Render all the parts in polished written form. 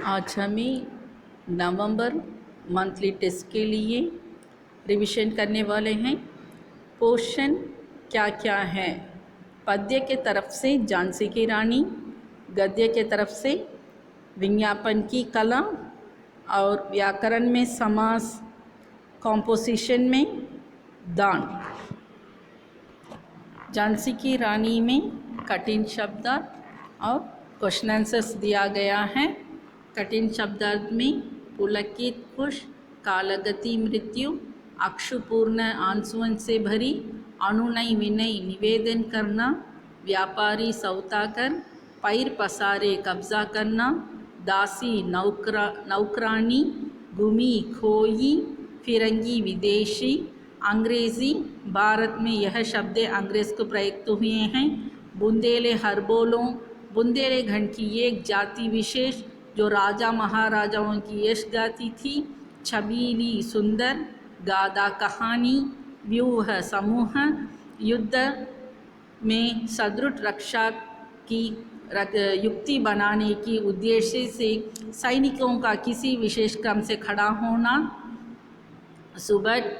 आज हमें नवंबर monthly test के लिए रिवीजन करने वाले हैं। पोर्शन क्या क्या है? पद्य के तरफ से झांसी की रानी, गद्य के तरफ से विज्ञापन की कला और व्याकरण में समास, कॉम्पोजिशन में दान। झांसी की रानी में कठिन शब्दार्थ और क्वेश्चन आंसर्स दिया गया है। कठिन शब्दार्थ में पुलकित कुश, कालगति मृत्यु, अक्षुपूर्ण आंसुओं से भरी, अनुनय विनय निवेदन करना, व्यापारी सौताकर, पैर पसारे कब्जा करना, दासी नौकरानी, गुमी खोई, फिरंगी विदेशी, अंग्रेज़ी। भारत में यह शब्द अंग्रेज़ को प्रयुक्त हुए हैं। बुंदेले हरबोलों, बुंदेले घन की एक जाति विशेष जो राजा महाराजाओं की यश गाती थी। छबीली सुंदर, गाथा कहानी, व्यूह समूह, युद्ध में सदृढ़ रक्षा की युक्ति बनाने की उद्देश्य से सैनिकों का किसी विशेष क्रम से खड़ा होना। सुबह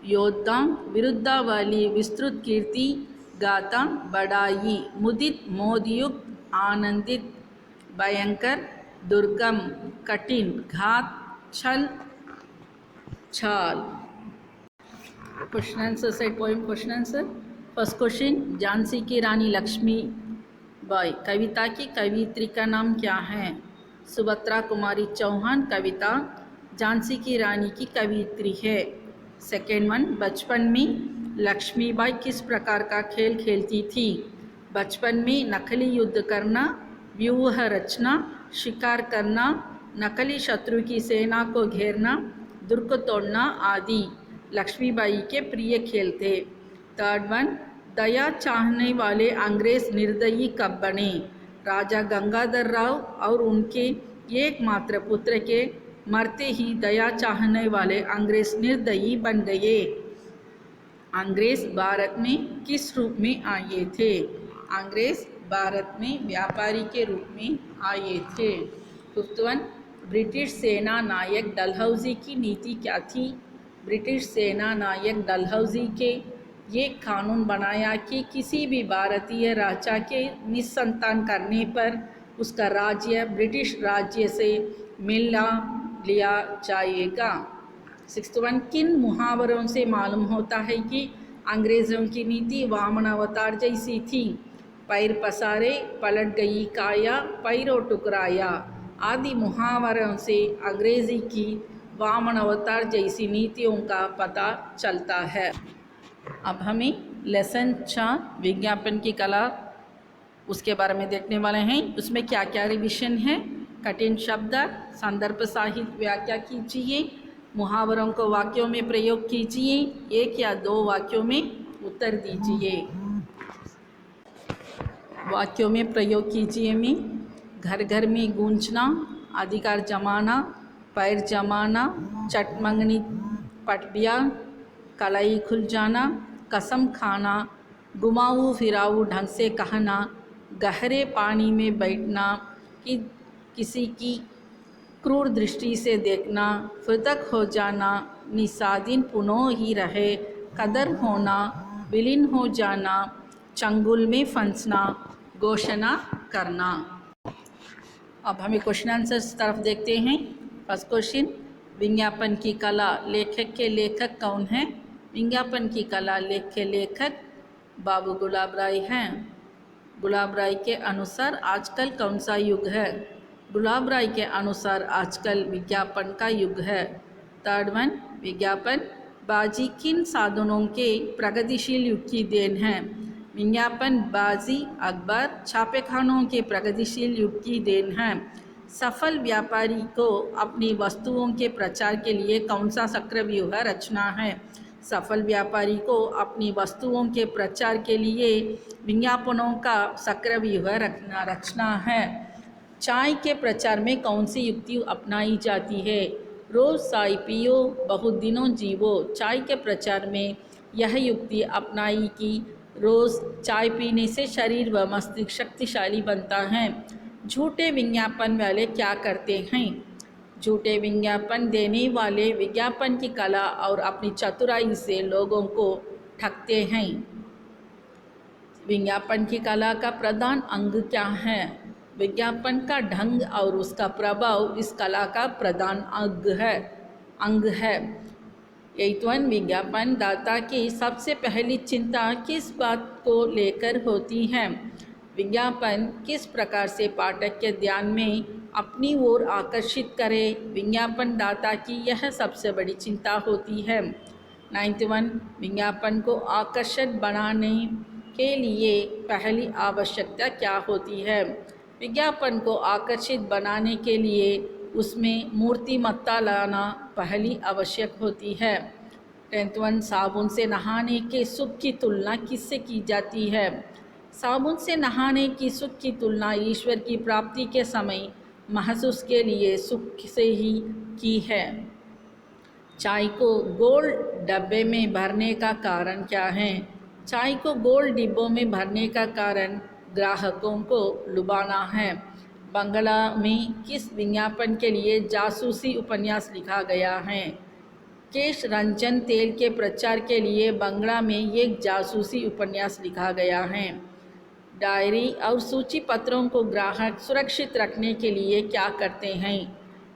योद्धा, विरुद्धावाली विस्तृत कीर्ति गाथा बढ़ाई, मुदित मोदयुक्त, आनंदित, भयंकर, दुर्गम, कठिन, घात, छल, छाल। Question answer set poem question answer. First question, Jhansi की रानी लक्ष्मी बाई कविता की कवियत्री का नाम क्या है? सुभद्रा कुमारी चौहान कविता झांसी की रानी की कवियत्री है। सेकेंड वन, बचपन में लक्ष्मीबाई किस प्रकार का खेल खेलती थी? बचपन में नकली युद्ध करना, व्यूह रचना, शिकार करना, नकली शत्रु की सेना को घेरना, दुर्ग तोड़ना आदि लक्ष्मीबाई के प्रिय खेल थे। थर्ड वन, दया चाहने वाले अंग्रेज निर्दयी कब बने? राजा गंगाधर राव और उनके एकमात्र पुत्र के मरते ही दया चाहने वाले अंग्रेज निर्दयी बन गए। अंग्रेज भारत में किस रूप में आए थे? अंग्रेज भारत में व्यापारी के रूप में आए थे। फिफ्थ वन, ब्रिटिश सेना नायक डलहौजी की नीति क्या थी? ब्रिटिश सेना नायक डलहौजी के ये कानून बनाया कि किसी भी भारतीय राजा के निस्संतान करने पर उसका राज्य ब्रिटिश राज्य से मिला लिया जाएगा। सिक्स्थ वन, किन मुहावरों से मालूम होता है कि अंग्रेज़ों की नीति वामन अवतार जैसी थी? पैर पसारे, पलट गई काया, पैरों टुकराया आदि मुहावरों से अंग्रेज़ी की वामन अवतार जैसी नीतियों का पता चलता है। अब हमें लेसन 4 विज्ञापन की कला उसके बारे में देखने वाले हैं। उसमें क्या क्या रिविजन है? कठिन शब्द, संदर्भ साहित्य व्याख्या कीजिए, मुहावरों को वाक्यों में प्रयोग कीजिए, 1 या 2 वाक्यों में उत्तर दीजिए। वाक्यों में प्रयोग कीजिए में घर घर में गूंजना, अधिकार जमाना, पैर जमाना, चट मंगनी पटबिया, कलाई खुल जाना, कसम खाना, घुमाऊ फिराऊ ढंग से कहना, गहरे पानी में बैठना, कि किसी की क्रूर दृष्टि से देखना, पृथक हो जाना, निस्वाधीन पुनः ही रहे, कदर होना, विलीन हो जाना, चंगुल में फंसना, घोषणा करना। अब हमें क्वेश्चन आंसर्स तरफ देखते हैं। फर्स्ट क्वेश्चन, विज्ञापन की कला लेखक के लेखक कौन है? विज्ञापन की कला लेख के लेखक बाबू गुलाब राय हैं। गुलाब राय के अनुसार आजकल कौन सा युग है? गुलाब राय के अनुसार आजकल विज्ञापन का युग है। थर्ड वन, विज्ञापन बाजी किन साधनों के प्रगतिशील युग की देन है? विज्ञापन बाजी अखबार छापेखानों के प्रगतिशील युग की देन है। सफल व्यापारी को अपनी वस्तुओं के प्रचार के लिए कौन सा चक्रव्यूह रचना है? सफल व्यापारी को अपनी वस्तुओं के प्रचार के लिए विज्ञापनों का चक्रव्यूह रचना है। चाय के प्रचार में कौन सी युक्ति अपनाई जाती है? रोज़ चाय पियो, बहुत दिनों जीवो। चाय के प्रचार में यह युक्ति अपनाई कि रोज़ चाय पीने से शरीर व मस्तिष्क शक्तिशाली बनता है। झूठे विज्ञापन वाले क्या करते हैं? झूठे विज्ञापन देने वाले विज्ञापन की कला और अपनी चतुराई से लोगों को ठगते हैं। विज्ञापन की कला का प्रधान अंग क्या है? विज्ञापन का ढंग और उसका प्रभाव इस कला का प्रधान अंग है। 8 विज्ञापन दाता की सबसे पहली चिंता किस बात को लेकर होती है? विज्ञापन किस प्रकार से पाठक के ध्यान में अपनी ओर आकर्षित करे, विज्ञापन दाता की यह सबसे बड़ी चिंता होती है। 9 विज्ञापन को आकर्षक बनाने के लिए पहली आवश्यकता क्या होती है? विज्ञापन को आकर्षित बनाने के लिए उसमें मूर्तिमत्ता लाना पहली आवश्यक होती है। 10 साबुन से नहाने के सुख की तुलना किससे की जाती है? साबुन से नहाने की सुख की तुलना ईश्वर की प्राप्ति के समय महसूस के लिए सुख से ही की है। चाय को गोल डब्बे में भरने का कारण क्या है? चाय को गोल डिब्बों में भरने का कारण ग्राहकों को लुभाना है। बंगला में किस विज्ञापन के लिए जासूसी उपन्यास लिखा गया है? केश रंजन तेल के प्रचार के लिए बंगला में एक जासूसी उपन्यास लिखा गया है। डायरी और सूची पत्रों को ग्राहक सुरक्षित रखने के लिए क्या करते हैं?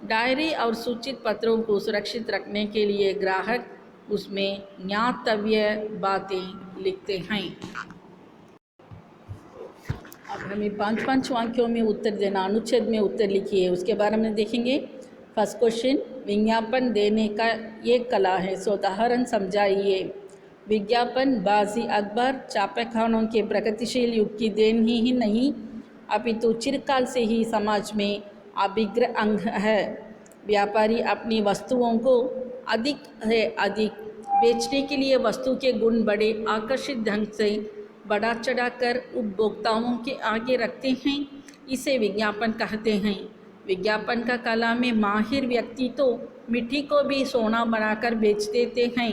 डायरी और सूचित पत्रों को सुरक्षित रखने के लिए ग्राहक उसमें ज्ञातव्य बातें लिखते हैं। अब हमें 5 वाक्यों में उत्तर देना, अनुच्छेद में उत्तर लिखिए, उसके बारे में देखेंगे। फर्स्ट क्वेश्चन, विज्ञापन देने का एक कला है, सो उदाहरण समझाइए। विज्ञापन बाजी अखबार छापेखानों के प्रगतिशील युग की देन ही नहीं अपितु चिरकाल से ही समाज में अभिग्र अंग है। व्यापारी अपनी वस्तुओं को अधिक से अधिक बेचने के लिए वस्तु के गुण बड़े आकर्षित ढंग से बढ़ा चढ़ाकर उपभोक्ताओं के आगे रखते हैं, इसे विज्ञापन कहते हैं। विज्ञापन का कला में माहिर व्यक्ति तो मिट्टी को भी सोना बनाकर बेच देते हैं,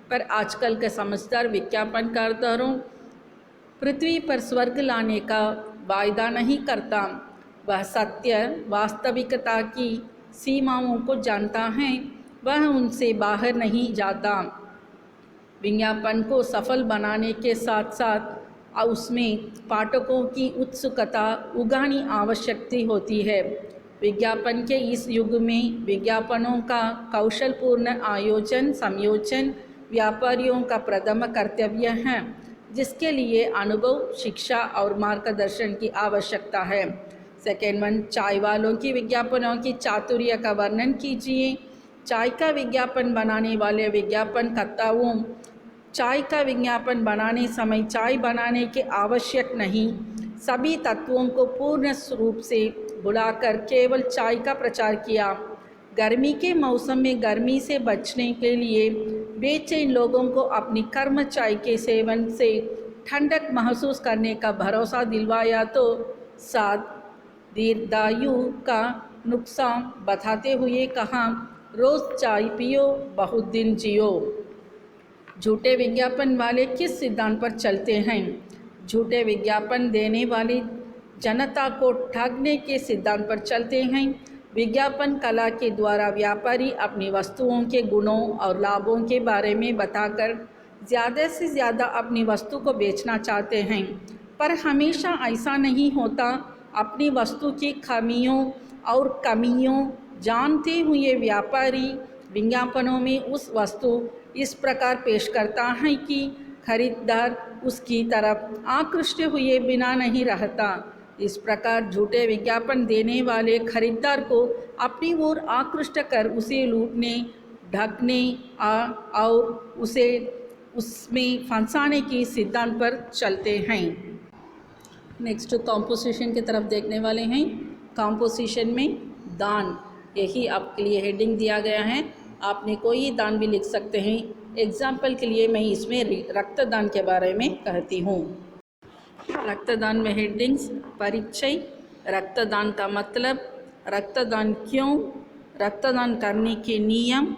पर आजकल के समझदार विज्ञापनकारों पृथ्वी पर स्वर्ग लाने का वायदा नहीं करता। वह सत्य वास्तविकता की सीमाओं को जानता है, वह उनसे बाहर नहीं जाता। विज्ञापन को सफल बनाने के साथ साथ उसमें पाठकों की उत्सुकता उगानी आवश्यक होती है। विज्ञापन के इस युग में विज्ञापनों का कौशलपूर्ण आयोजन संयोजन व्यापारियों का प्रथम कर्तव्य है, जिसके लिए अनुभव, शिक्षा और मार्गदर्शन की आवश्यकता है। सेकेंड वन, चाय वालों की विज्ञापनों की चातुर्य का वर्णन कीजिए। चाय का विज्ञापन बनाने वाले विज्ञापनकर्ताओं चाय का विज्ञापन बनाने समय चाय बनाने के आवश्यक नहीं सभी तत्वों को पूर्ण रूप से भुलाकर केवल चाय का प्रचार किया। गर्मी के मौसम में गर्मी से बचने के लिए बेचैन लोगों को अपनी कर्म चाय के सेवन से ठंडक महसूस करने का भरोसा दिलवाया, तो साथ दीर्घायु का नुकसान बताते हुए कहा, रोज़ चाय पियो बहुत दिन जियो। झूठे विज्ञापन वाले किस सिद्धांत पर चलते हैं? झूठे विज्ञापन देने वाली जनता को ठगने के सिद्धांत पर चलते हैं। विज्ञापन कला के द्वारा व्यापारी अपनी वस्तुओं के गुणों और लाभों के बारे में बताकर ज़्यादा से ज़्यादा अपनी वस्तु को बेचना चाहते हैं, पर हमेशा ऐसा नहीं होता। अपनी वस्तु की खामियों और कमियों जानते हुए व्यापारी विज्ञापनों में उस वस्तु इस प्रकार पेश करता है कि खरीदार उसकी तरफ आकृष्ट हुए बिना नहीं रहता। इस प्रकार झूठे विज्ञापन देने वाले खरीदार को अपनी ओर आकृष्ट कर उसे लूटने, ढकने और उसे उसमें फंसाने की सिद्धांत पर चलते हैं। नेक्स्ट कॉम्पोजिशन की तरफ देखने वाले हैं। कॉम्पोजिशन में दान, यही आपके लिए हेडिंग दिया गया है। आपने कोई दान भी लिख सकते हैं। एग्जाम्पल के लिए मैं इसमें रक्तदान के बारे में कहती हूँ। रक्तदान में हेडिंग्स, परिचय, रक्तदान का मतलब, रक्तदान क्यों, रक्तदान करने के नियम,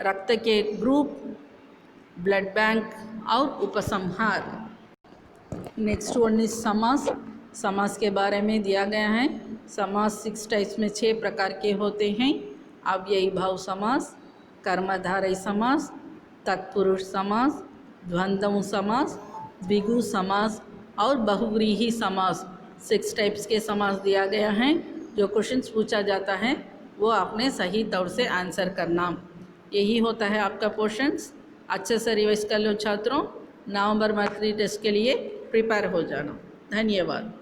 रक्त के ग्रुप, ब्लड बैंक और उपसंहार। नेक्स्ट वन इज समास। समास के बारे में दिया गया है। समास 6 टाइप्स में 6 प्रकार के होते हैं। अव्ययी भाव समास, कर्मधारय समास, तत्पुरुष समास, द्वंद्व समास, द्विगु समास और बहुव्रीहि समास। 6 टाइप्स के समास दिया गया है। जो क्वेश्चंस पूछा जाता है वो आपने सही तौर से आंसर करना। यही होता है आपका पोर्शंस। अच्छे से रिवाइज कर लो छात्रों। नवंबर मंथली टेस्ट के लिए प्रिपेयर हो जाना। धन्यवाद।